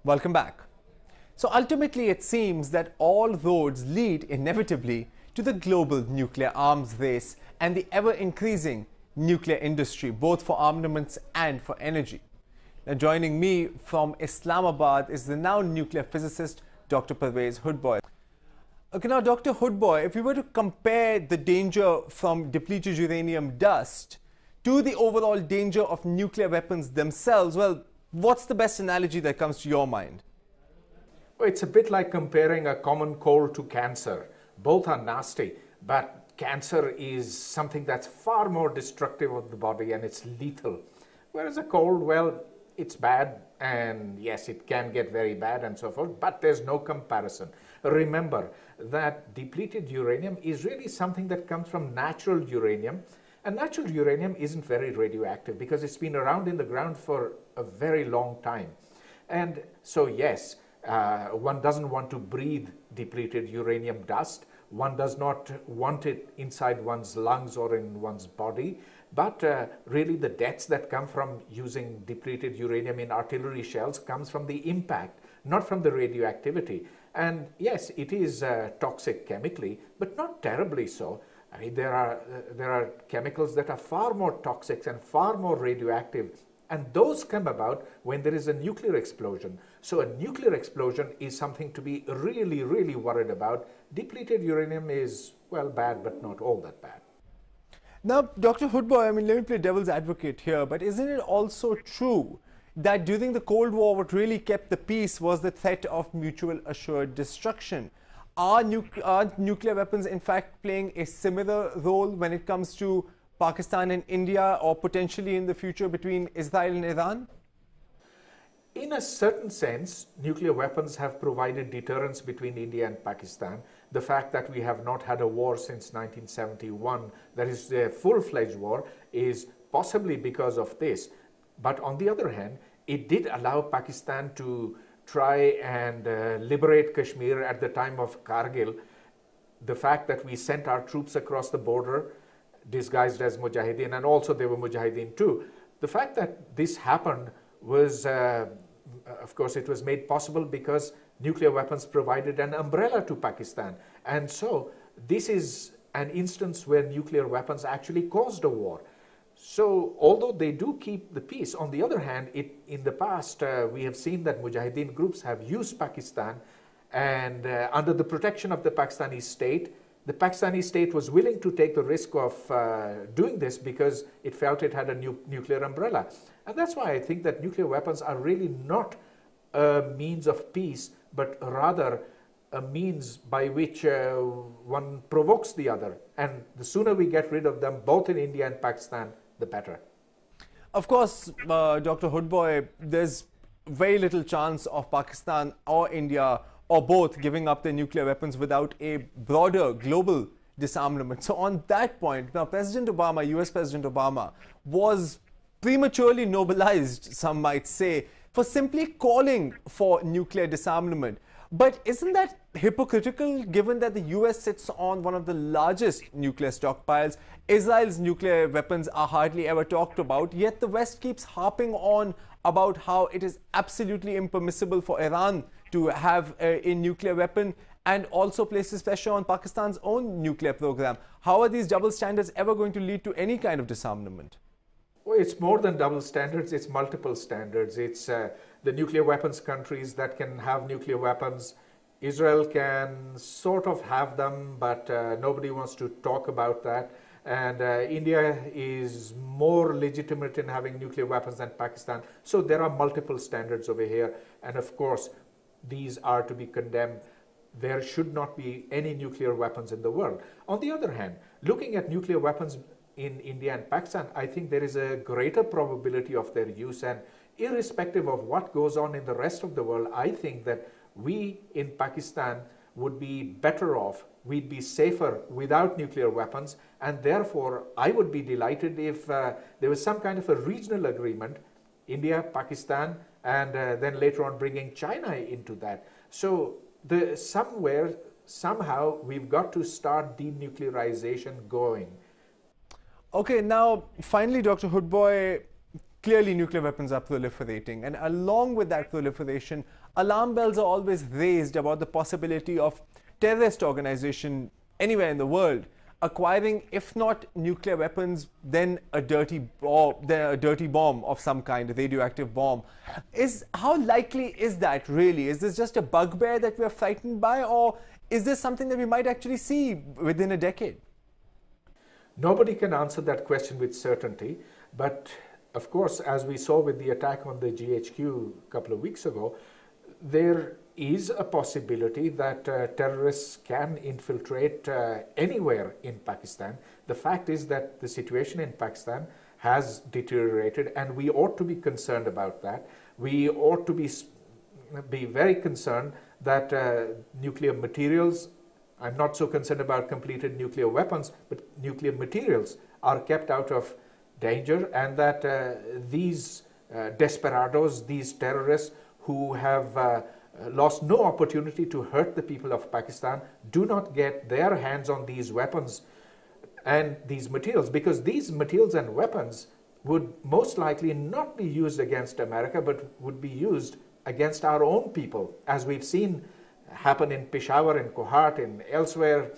Welcome back. So ultimately, it seems that all roads lead inevitably to the global nuclear arms race and the ever-increasing nuclear industry, both for armaments and for energy. Now, joining me from Islamabad is the renowned nuclear physicist, Dr. Pervez Hoodbhoy. Okay, now, Dr. Hoodbhoy, if we were to compare the danger from depleted uranium dust to the overall danger of nuclear weapons themselves, well, what's the best analogy that comes to your mind? Well, it's a bit like comparing a common cold to cancer. Both are nasty, but cancer is something that's far more destructive of the body and it's lethal. Whereas a cold, well, it's bad and yes, it can get very bad and so forth, but there's no comparison. Remember that depleted uranium is really something that comes from natural uranium, and natural uranium isn't very radioactive because it's been around in the ground for a very long time. And so yes, one doesn't want to breathe depleted uranium dust. One does not want it inside one's lungs or in one's body. But really the deaths that come from using depleted uranium in artillery shells comes from the impact, not from the radioactivity. And yes, it is toxic chemically, but not terribly so. I mean, there are chemicals that are far more toxic and far more radioactive, and those come about when there is a nuclear explosion. So a nuclear explosion is something to be really, really worried about. Depleted uranium is, well, bad, but not all that bad. Now, Dr. Hoodbhoy, I mean, let me play devil's advocate here, but isn't it also true that during the Cold War, what really kept the peace was the threat of mutual assured destruction? Are nuclear weapons, in fact, playing a similar role when it comes to Pakistan and India, or potentially in the future between Israel and Iran? In a certain sense, nuclear weapons have provided deterrence between India and Pakistan. The fact that we have not had a war since 1971, that is a full-fledged war, is possibly because of this. But on the other hand, it did allow Pakistan to try and liberate Kashmir at the time of Kargil. The fact that we sent our troops across the border disguised as Mujahideen, and also they were Mujahideen too. The fact that this happened was, of course, it was made possible because nuclear weapons provided an umbrella to Pakistan. And so this is an instance where nuclear weapons actually caused a war. So although they do keep the peace, on the other hand, in the past, we have seen that Mujahideen groups have used Pakistan, and under the protection of the Pakistani state was willing to take the risk of doing this because it felt it had a nuclear umbrella. And that's why I think that nuclear weapons are really not a means of peace, but rather a means by which one provokes the other. And the sooner we get rid of them, both in India and Pakistan, the better. Of course, Dr. Hoodbhoy, there's very little chance of Pakistan or India or both giving up their nuclear weapons without a broader global disarmament. So on that point, now President Obama, US President Obama, was prematurely nobilized, some might say, for simply calling for nuclear disarmament. But isn't that hypocritical given that the US sits on one of the largest nuclear stockpiles? Israel's nuclear weapons are hardly ever talked about, yet the West keeps harping on about how it is absolutely impermissible for Iran to have a nuclear weapon, and also places pressure on Pakistan's own nuclear program. How are these double standards ever going to lead to any kind of disarmament? Well, it's more than double standards, it's multiple standards. It's the nuclear weapons countries that can have nuclear weapons. Israel can sort of have them, but nobody wants to talk about that. And India is more legitimate in having nuclear weapons than Pakistan. So there are multiple standards over here. And of course, these are to be condemned. There should not be any nuclear weapons in the world. On the other hand, looking at nuclear weapons in India and Pakistan, I think there is a greater probability of their use. And irrespective of what goes on in the rest of the world, I think that we in Pakistan would be better off, we'd be safer without nuclear weapons, and therefore I would be delighted if there was some kind of a regional agreement, India, Pakistan, and then later on bringing China into that. So somehow we've got to start denuclearization going. Okay, now finally, Dr. Hoodbhoy, clearly nuclear weapons are proliferating. And along with that proliferation, alarm bells are always raised about the possibility of terrorist organization anywhere in the world acquiring, if not nuclear weapons, then a dirty bomb of some kind, a radioactive bomb. How likely is that really? Is this just a bugbear that we're frightened by, or is this something that we might actually see within a decade? Nobody can answer that question with certainty, but of course, as we saw with the attack on the GHQ a couple of weeks ago, there is a possibility that terrorists can infiltrate anywhere in Pakistan. The fact is that the situation in Pakistan has deteriorated, and we ought to be concerned about that. We ought to be very concerned that nuclear materials, I'm not so concerned about completed nuclear weapons, but nuclear materials are kept out of danger, and that these desperados, these terrorists who have lost no opportunity to hurt the people of Pakistan, do not get their hands on these weapons and these materials, because these materials and weapons would most likely not be used against America, but would be used against our own people, as we've seen happen in Peshawar, in Kohat, and elsewhere.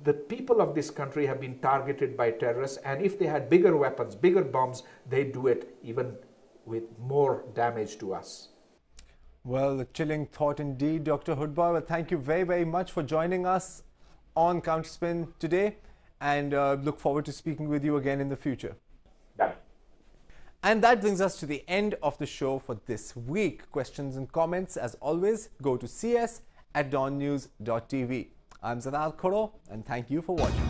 The people of this country have been targeted by terrorists, and if they had bigger weapons, bigger bombs, they'd do it even with more damage to us. Well, a chilling thought indeed, Dr. Khuhro. Well, thank you very, very much for joining us on Counterspin today, and look forward to speaking with you again in the future. Yeah. And that brings us to the end of the show for this week. Questions and comments, as always, go to cs@dawnnews.tv. I'm Zarrar Khuhro, and thank you for watching.